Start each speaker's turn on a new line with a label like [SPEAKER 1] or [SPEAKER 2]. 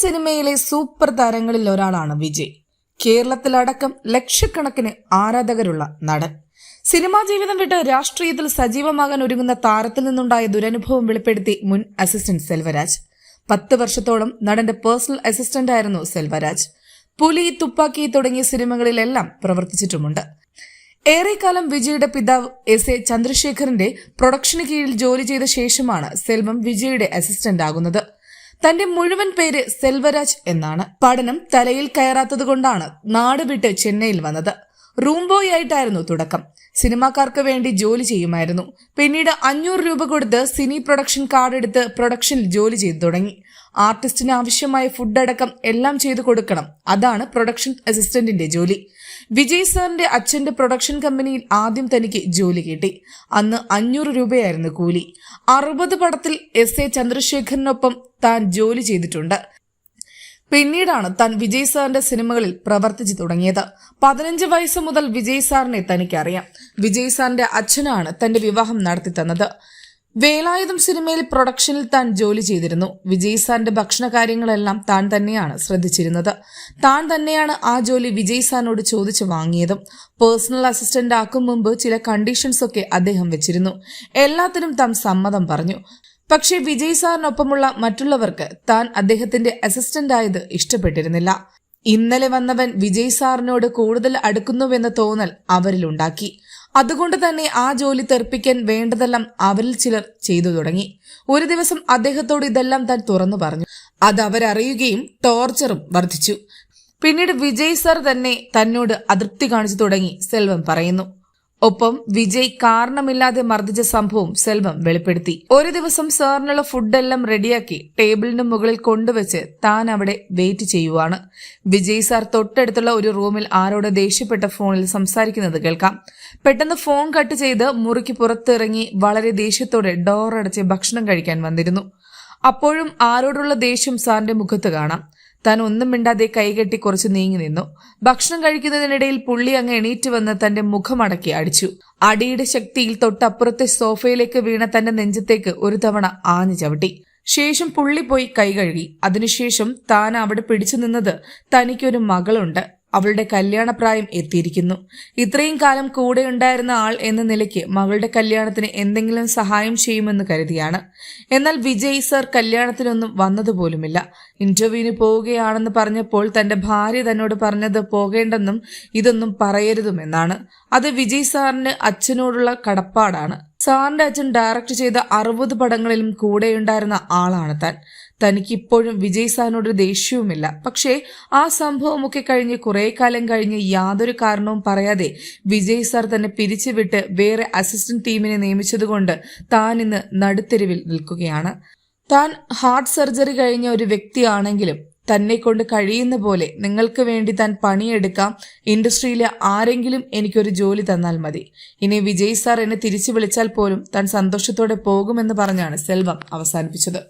[SPEAKER 1] സിനിമയിലെ സൂപ്പർ താരങ്ങളിൽ ഒരാളാണ് വിജയ്. കേരളത്തിലടക്കം ലക്ഷക്കണക്കിന് ആരാധകരുള്ള നടൻ. സിനിമാ ജീവിതം വിട്ട് രാഷ്ട്രീയത്തിൽ സജീവമാകാൻ ഒരുങ്ങുന്ന താരത്തിൽ നിന്നുണ്ടായ ദുരനുഭവം വെളിപ്പെടുത്തി മുൻ അസിസ്റ്റന്റ് സെൽവരാജ്. 10 വർഷത്തോളം നടന്റെ പേഴ്സണൽ അസിസ്റ്റന്റ് ആയിരുന്നു സെൽവരാജ്. പുലി, തുപ്പാക്കി തുടങ്ങിയ സിനിമകളിലെല്ലാം പ്രവർത്തിച്ചിട്ടുമുണ്ട്. ഏറെക്കാലം വിജയുടെ പിതാവ് എസ് എ ചന്ദ്രശേഖറിന്റെ പ്രൊഡക്ഷന് കീഴിൽ ജോലി ചെയ്ത ശേഷമാണ് സെൽവം വിജയുടെ അസിസ്റ്റന്റ് ആകുന്നത്. തന്റെ മുഴുവൻ പേര് സെൽവരാജ് എന്നാണ്. പഠനം തലയിൽ കയറാത്തതുകൊണ്ടാണ് നാട് വിട്ട് ചെന്നൈയിൽ വന്നത്. റൂം ബോയ് ആയിട്ടായിരുന്നു തുടക്കം. സിനിമാക്കാർക്ക് വേണ്ടി ജോലി ചെയ്യുമായിരുന്നു. പിന്നീട് 500 രൂപ കൊടുത്ത് സിനി പ്രൊഡക്ഷൻ കാർഡ് എടുത്ത് പ്രൊഡക്ഷനിൽ ജോലി ചെയ്തു തുടങ്ങി. ആർട്ടിസ്റ്റിന് ആവശ്യമായ ഫുഡ് അടക്കം എല്ലാം ചെയ്തു കൊടുക്കണം. അതാണ് പ്രൊഡക്ഷൻ അസിസ്റ്റന്റിന്റെ ജോലി. വിജയ് സാറിന്റെ അച്ഛന്റെ പ്രൊഡക്ഷൻ കമ്പനിയിൽ ആദ്യം തനിക്ക് ജോലി കിട്ടി. അന്ന് 500 രൂപയായിരുന്നു കൂലി. 60 പടത്തിൽ എസ് എ ചന്ദ്രശേഖറിനൊപ്പം താൻ ജോലി ചെയ്തിട്ടുണ്ട്. പിന്നീടാണ് താൻ വിജയ് സാറിന്റെ സിനിമകളിൽ പ്രവർത്തിച്ചു തുടങ്ങിയത്. 15 വയസ്സ് മുതൽ വിജയ് സാറിനെ തനിക്കറിയാം. വിജയ് സാറിന്റെ അച്ഛനാണ് തന്റെ വിവാഹം നടത്തി തന്നത്. വേലായുധം സിനിമയിൽ പ്രൊഡക്ഷനിൽ താൻ ജോലി ചെയ്തിരുന്നു. വിജയ് സാറിന്റെ ഭക്ഷണ കാര്യങ്ങളെല്ലാം താൻ തന്നെയാണ് ശ്രദ്ധിച്ചിരുന്നത്. താൻ തന്നെയാണ് ആ ജോലി വിജയ് സാറിനോട് ചോദിച്ചു വാങ്ങിയതും. പേഴ്സണൽ അസിസ്റ്റന്റ് ആക്കും മുമ്പ് ചില കണ്ടീഷൻസ് ഒക്കെ അദ്ദേഹം വെച്ചിരുന്നു. എല്ലാത്തിനും താൻ സമ്മതം പറഞ്ഞു. പക്ഷേ വിജയ് സാറിനൊപ്പമുള്ള മറ്റുള്ളവർക്ക് താൻ അദ്ദേഹത്തിന്റെ അസിസ്റ്റന്റ് ആയത് ഇഷ്ടപ്പെട്ടിരുന്നില്ല. ഇന്നലെ വന്നവൻ വിജയ് സാറിനോട് കൂടുതൽ അടുക്കുന്നുവെന്ന തോന്നൽ അവരിലുണ്ടാക്കി. അതുകൊണ്ട് തന്നെ ആ ജോലി തെറിപ്പിക്കാൻ വേണ്ടതെല്ലാം അവരിൽ ചിലർ ചെയ്തു തുടങ്ങി. ഒരു ദിവസം അദ്ദേഹത്തോട് ഇതെല്ലാം താൻ തുറന്നു പറഞ്ഞു. അത് അവരറിയുകയും ടോർച്ചറും വർദ്ധിച്ചു. പിന്നീട് വിജയ് സാർ തന്നെ തന്നോട് അതൃപ്തി കാണിച്ചു തുടങ്ങി സെൽവം പറയുന്നു. ഒപ്പം വിജയ് കാരണമില്ലാതെ മർദ്ദിച്ച സംഭവം സെൽവം വെളിപ്പെടുത്തി. ഒരു ദിവസം സാറിനുള്ള ഫുഡെല്ലാം റെഡിയാക്കി ടേബിളിന് മുകളിൽ കൊണ്ടുവച്ച് താൻ അവിടെ വെയിറ്റ് ചെയ്യുവാണ്. വിജയ് സാർ തൊട്ടടുത്തുള്ള ഒരു റൂമിൽ ആരോട് ദേഷ്യപ്പെട്ട ഫോണിൽ സംസാരിക്കുന്നത് കേൾക്കാം. പെട്ടെന്ന് ഫോൺ കട്ട് ചെയ്ത് മുറിക്ക് പുറത്തിറങ്ങി വളരെ ദേഷ്യത്തോടെ ഡോർ അടച്ച് ഭക്ഷണം കഴിക്കാൻ വന്നിരുന്നു. അപ്പോഴും ആരോടുള്ള ദേഷ്യം സാറിന്റെ മുഖത്ത് കാണാം. താൻ ഒന്നും മിണ്ടാതെ കൈകെട്ടി കുറച്ച് നീങ്ങി നിന്നു. ഭക്ഷണം കഴിക്കുന്നതിനിടയിൽ പുള്ളി അങ്ങ് എണീറ്റ് വന്ന് തന്റെ മുഖമടക്കി അടിച്ചു. അടിയുടെ ശക്തിയിൽ തൊട്ടപ്പുറത്തെ സോഫയിലേക്ക് വീണ തന്റെ നെഞ്ചത്തേക്ക് ഒരു തവണ ആഞ്ഞു ചവിട്ടി. ശേഷം പുള്ളി പോയി കൈ കഴുകി. അതിനുശേഷം താൻ അവിടെ പിടിച്ചു നിന്നത് തനിക്കൊരു മകളുണ്ട്, അവളുടെ കല്യാണപ്രായം എത്തിയിരിക്കുന്നു. ഇത്രയും കാലം കൂടെ ഉണ്ടായിരുന്ന ആൾ എന്ന നിലയ്ക്ക് മകളുടെ കല്യാണത്തിന് എന്തെങ്കിലും സഹായം ചെയ്യുമെന്ന് കരുതിയാണ്. എന്നാൽ വിജയ് സർ കല്യാണത്തിനൊന്നും വന്നതുപോലുമില്ല. ഇന്റർവ്യൂവിന് പോവുകയാണെന്ന് പറഞ്ഞപ്പോൾ തന്റെ ഭാര്യ തന്നോട് പറഞ്ഞത് പോകേണ്ടെന്നും ഇതൊന്നും പറയരുതുമെന്നാണ്. അത് വിജയ് സാറിന് അച്ഛനോടുള്ള കടപ്പാടാണ്. സാറിന്റെ അച്ഛൻ ഡയറക്ട് ചെയ്ത 60 പടങ്ങളിലും കൂടെയുണ്ടായിരുന്ന ആളാണ് താൻ. തനിക്കിപ്പോഴും വിജയ് സാറിനോട് ദേഷ്യവുമില്ല. പക്ഷേ ആ സംഭവമൊക്കെ കഴിഞ്ഞ് കുറെ കാലം കഴിഞ്ഞ് യാതൊരു കാരണവും പറയാതെ വിജയ് സാർ തന്നെ പിരിച്ചുവിട്ട് വേറെ അസിസ്റ്റന്റ് ടീമിനെ നിയമിച്ചതുകൊണ്ട് താൻ ഇന്ന് നടുത്തെരുവിൽ നിൽക്കുകയാണ്. താൻ ഹാർട്ട് സർജറി കഴിഞ്ഞ ഒരു വ്യക്തിയാണെങ്കിലും തന്നെ കൊണ്ട് കഴിയുന്ന പോലെ നിങ്ങൾക്ക് വേണ്ടി താൻ പണിയെടുക്കാം. ഇൻഡസ്ട്രിയിലെ ആരെങ്കിലും എനിക്കൊരു ജോലി തന്നാൽ മതി. ഇനി വിജയ് സാർ എന്നെ തിരിച്ചു വിളിച്ചാൽ പോലും താൻ സന്തോഷത്തോടെ പോകുമെന്ന് പറഞ്ഞാണ് സെൽവം അവസാനിപ്പിച്ചത്.